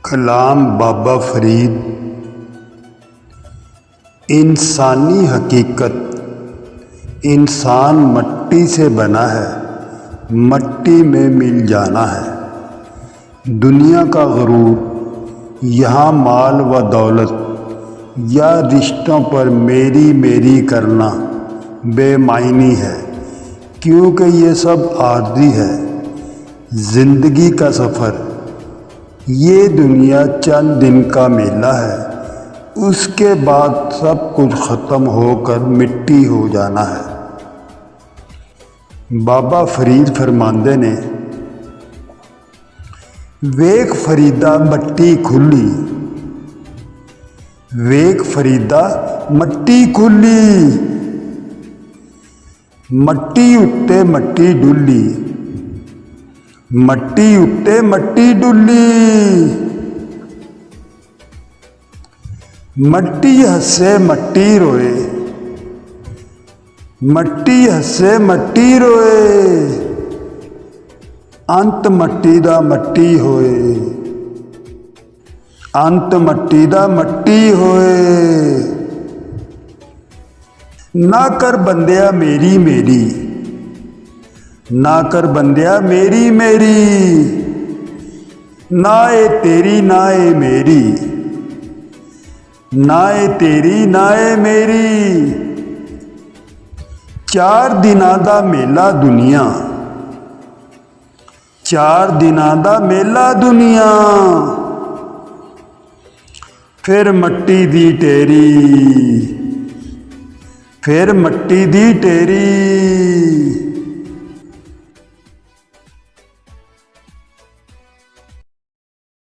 کلام بابا فرید۔ انسانی حقیقت، انسان مٹی سے بنا ہے، مٹی میں مل جانا ہے۔ دنیا کا غرور یہاں مال و دولت یا رشتوں پر میری میری کرنا بے معنی ہے، کیونکہ یہ سب عارضی ہے۔ زندگی کا سفر، یہ دنیا چند دن کا میلہ ہے، اس کے بعد سب کچھ ختم ہو کر مٹی ہو جانا ہے۔ بابا فرید فرماندے نے، ویکھ فریدا مٹی کھلی، ویکھ فریدا مٹی کھلی، مٹی اُتے مٹی ڈلی، مٹی اُتے مٹی ڈلی، مٹی ہسے مٹی روئے، مٹی ہسے مٹی روئے، انت مٹی دا مٹی ہوئے، انت مٹی دا مٹی ہوئے۔ نہ کر بندیا میری میری، نہ کر بندیا میری میری، نہ اے تیری نہ اے میری، نہ اے تیری نہ اے میری۔ چار دناں دا میلہ دنیا، چار دناں دا میلہ دنیا، پھر مٹی دی ٹیری، پھر مٹی دی ٹیری۔